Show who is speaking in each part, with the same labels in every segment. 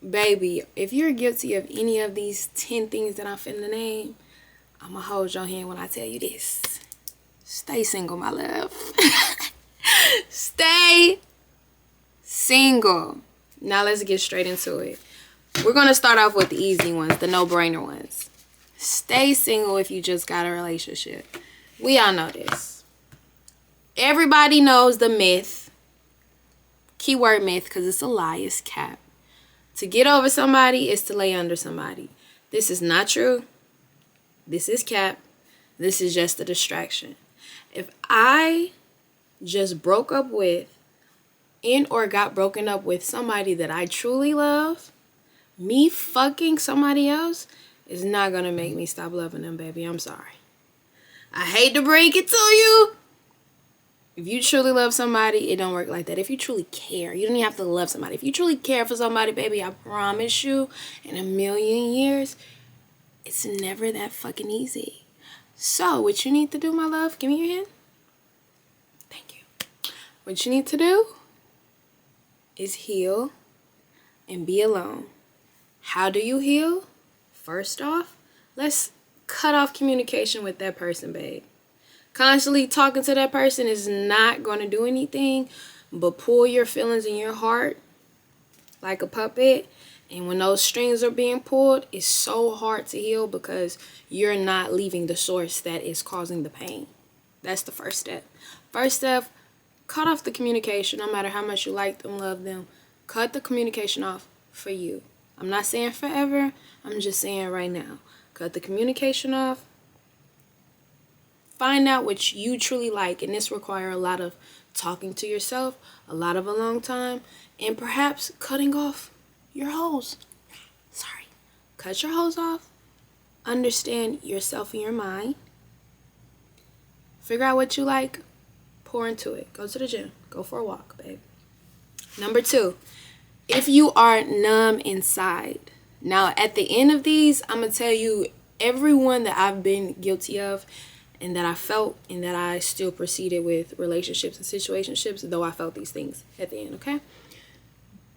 Speaker 1: Baby, if you're guilty of any of these 10 things that I'm finna name, I'ma hold your hand when I tell you this. Stay single, my love. Stay single. Now let's get straight into it. We're gonna start off with the easy ones, the no-brainer ones. Stay single if you just got a relationship. We all know this. Everybody knows the myth. Keyword myth, because it's a lie, it's cap. To get over somebody is to lay under somebody. This is not true. This is cap. This is just a distraction. If I just broke up with or got broken up with somebody that I truly love, me fucking somebody else is not going to make me stop loving them, baby. I'm sorry. I hate to break it to you. If you truly love somebody, it don't work like that. If you truly care, you don't even have to love somebody. If you truly care for somebody, baby, I promise you, in a million years, it's never that fucking easy. So, what you need to do, my love, give me your hand. Thank you. What you need to do is heal and be alone. How do you heal? First off, let's cut off communication with that person, babe. Constantly talking to that person is not going to do anything but pull your feelings in your heart like a puppet. And when those strings are being pulled, it's so hard to heal because you're not leaving the source that is causing the pain. That's the first step. First step, cut off the communication. No matter how much you like them, love them, cut the communication off for you. I'm not saying forever. I'm just saying right now. Cut the communication off. Find out what you truly like, and this requires a lot of talking to yourself, a lot of alone time, and perhaps cutting off your hoes. Sorry. Cut your hoes off. Understand yourself and your mind. Figure out what you like. Pour into it. Go to the gym. Go for a walk, babe. Number 2, if you are numb inside. Now, at the end of these, I'm going to tell you every one that I've been guilty of and that I felt and that I still proceeded with relationships and situationships, though I felt these things at the end, okay?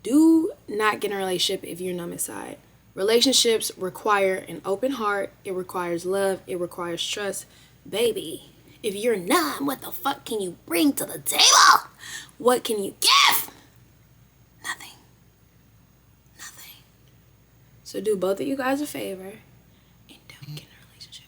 Speaker 1: Do not get in a relationship if you're numb inside. Relationships require an open heart. It requires love. It requires trust. Baby, if you're numb, what the fuck can you bring to the table? What can you give? Nothing. Nothing. So do both of you guys a favor and don't get in a relationship.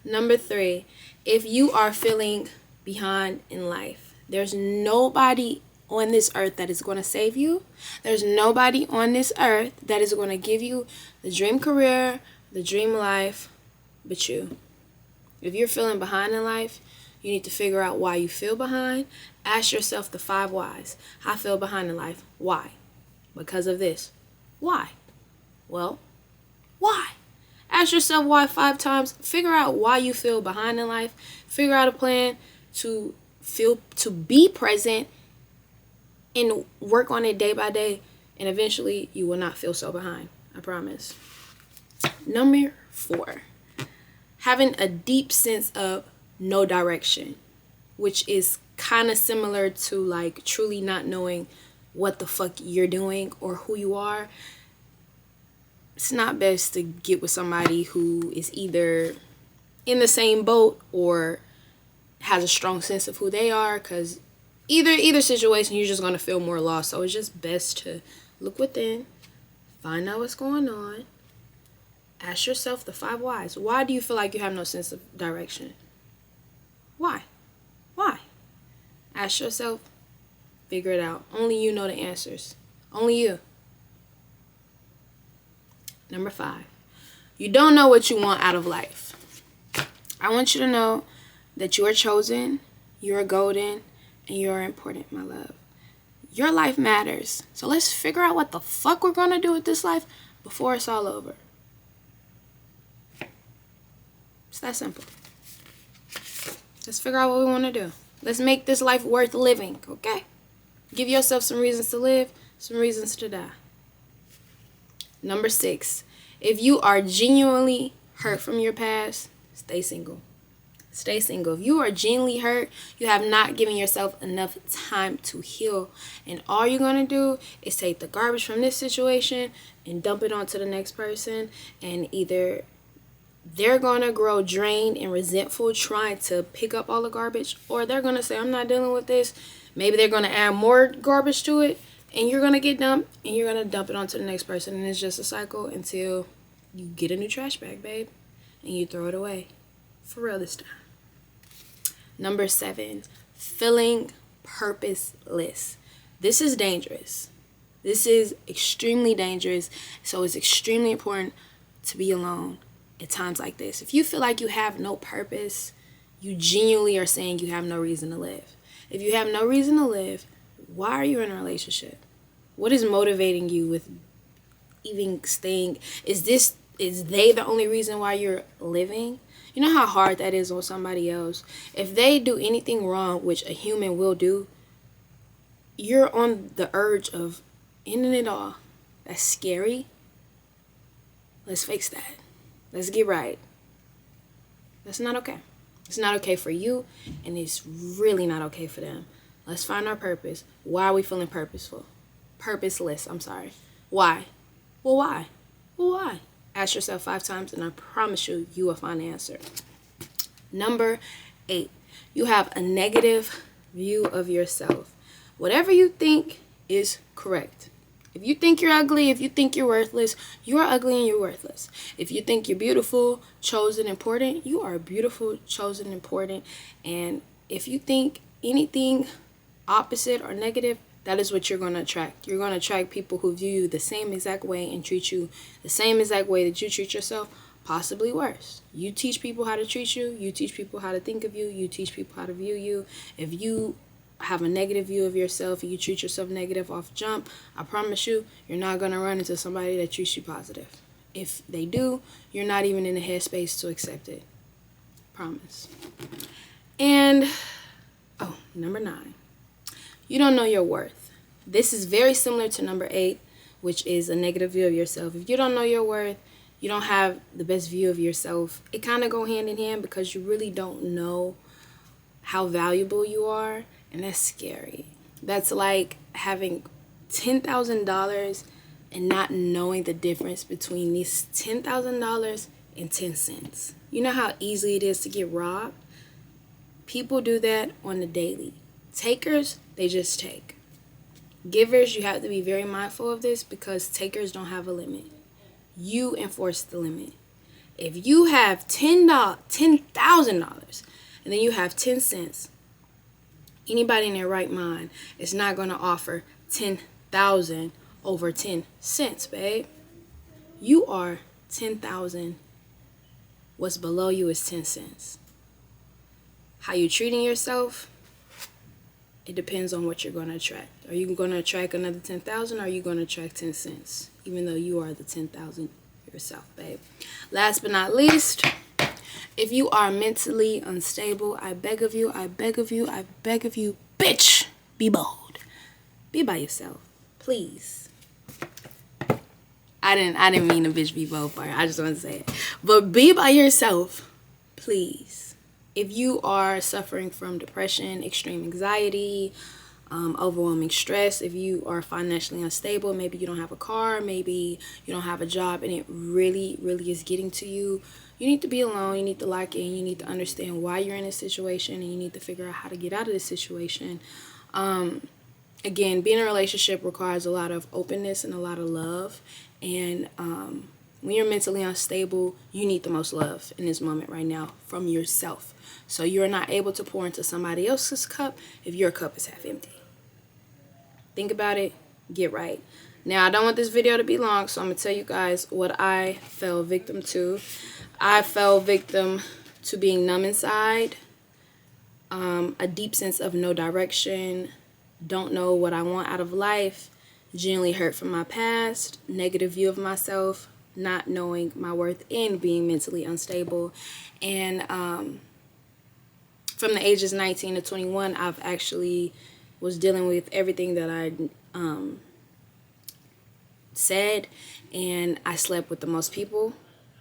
Speaker 1: Number 3, if you are feeling behind in life, there's nobody on this earth that is going to save you. There's nobody on this earth that is going to give you the dream career, the dream life, but you. If you're feeling behind in life, you need to figure out why you feel behind. Ask yourself the 5 whys. I feel behind in life. Why? Because of this. Why? Well, why? Ask yourself why 5 times. Figure out why you feel behind in life. Figure out a plan to be present and work on it day by day. And eventually you will not feel so behind. I promise. Number 4, having a deep sense of no direction, which is kind of similar to like truly not knowing what the fuck you're doing or who you are. It's not best to get with somebody who is either in the same boat or has a strong sense of who they are, because either situation you're just going to feel more lost. So it's just best to look within, find out what's going on, ask yourself the 5 whys. Why do you feel like you have no sense of direction? Why? Ask yourself, figure it out. Only you know the answers. Only you. Number 5, you don't know what you want out of life. I want you to know that you are chosen, you are golden, and you are important, my love. Your life matters. So let's figure out what the fuck we're gonna do with this life before it's all over. It's that simple. Let's figure out what we want to do. Let's make this life worth living, okay? Give yourself some reasons to live, some reasons to die. Number 6, if you are genuinely hurt from your past, stay single. stay single. If you are genuinely hurt, you have not given yourself enough time to heal. And all you're going to do is take the garbage from this situation and dump it onto the next person. And either they're going to grow drained and resentful trying to pick up all the garbage, or they're going to say, I'm not dealing with this. Maybe they're going to add more garbage to it, and you're going to get dumped, and you're going to dump it onto the next person. And it's just a cycle until you get a new trash bag, babe, and you throw it away. For real this time. Number 7, feeling purposeless. This is dangerous. This is extremely dangerous. So it's extremely important to be alone at times like this. If you feel like you have no purpose, you genuinely are saying you have no reason to live. If you have no reason to live, why are you in a relationship? What is motivating you with even staying? Is they the only reason why you're living? You know how hard that is on somebody else. If they do anything wrong, which a human will do, you're on the urge of ending it all. That's scary. Let's fix that. Let's get right. That's not okay. It's not okay for you, and it's really not okay for them. Let's find our purpose. Why are we feeling purposeless? I'm sorry. Why? Well, why? Well, why? Ask yourself 5 times, and I promise you, you will find the answer. Number 8, you have a negative view of yourself. Whatever you think is correct. If you think you're ugly, if you think you're worthless, you are ugly and you're worthless. If you think you're beautiful, chosen, important, you are beautiful, chosen, important. And if you think anything opposite or negative, that is what you're going to attract. You're going to attract people who view you the same exact way and treat you the same exact way that you treat yourself, possibly worse. You teach people how to treat you. You teach people how to think of you. You teach people how to view you. If you have a negative view of yourself and you treat yourself negative off jump, I promise you, you're not going to run into somebody that treats you positive. If they do, you're not even in the headspace to accept it. Promise. And, number 9. You don't know your worth. This is very similar to number 8, which is a negative view of yourself. If you don't know your worth, you don't have the best view of yourself. It kind of go hand in hand because you really don't know how valuable you are, and that's scary. That's like having $10,000 and not knowing the difference between these $10,000 and 10 cents. You know how easy it is to get robbed? People do that on the daily. Takers, they just take. Givers, you have to be very mindful of this because takers don't have a limit. You enforce the limit. If you have $10,000 and then you have 10 cents, anybody in their right mind is not going to offer 10,000 over 10 cents, babe. You are 10,000. What's below you is 10 cents. How you treating yourself? It depends on what you're going to attract. Are you going to attract another 10,000 or are you going to attract 10 cents? Even though you are the 10,000 yourself, babe. Last but not least, if you are mentally unstable, I beg of you, bitch, be bold. Be by yourself, please. I didn't mean to bitch be bold part. I just want to say it. But be by yourself, please. If you are suffering from depression, extreme anxiety, overwhelming stress, if you are financially unstable, maybe you don't have a car, maybe you don't have a job, and it really, really is getting to you, you need to be alone. You need to lock in. You need to understand why you're in this situation, and you need to figure out how to get out of this situation. Again, being in a relationship requires a lot of openness and a lot of love. And when you're mentally unstable, you need the most love in this moment right now from yourself. So you're not able to pour into somebody else's cup if your cup is half empty. Think about it. Get right. Now, I don't want this video to be long, so I'm going to tell you guys what I fell victim to. I fell victim to being numb inside, a deep sense of no direction, don't know what I want out of life, genuinely hurt from my past, negative view of myself, not knowing my worth, and being mentally unstable. And from the ages 19 to 21, I've actually was dealing with everything that I said, and I slept with the most people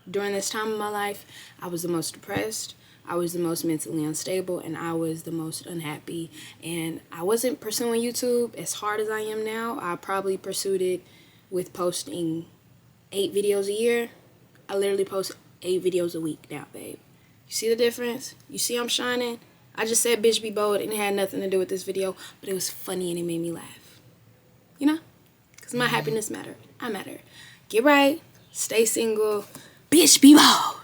Speaker 1: during this time of my life. I was the most depressed. I was the most mentally unstable, and I was the most unhappy. And I wasn't pursuing YouTube as hard as I am now. I probably pursued it with posting 8 videos a year. I literally post 8 videos a week now, babe. You see the difference? You see I'm shining? I just said bitch be bold, and it had nothing to do with this video, but it was funny and it made me laugh. You know? Because my happiness matter. I matter. Get right. Stay single. Bitch be bold.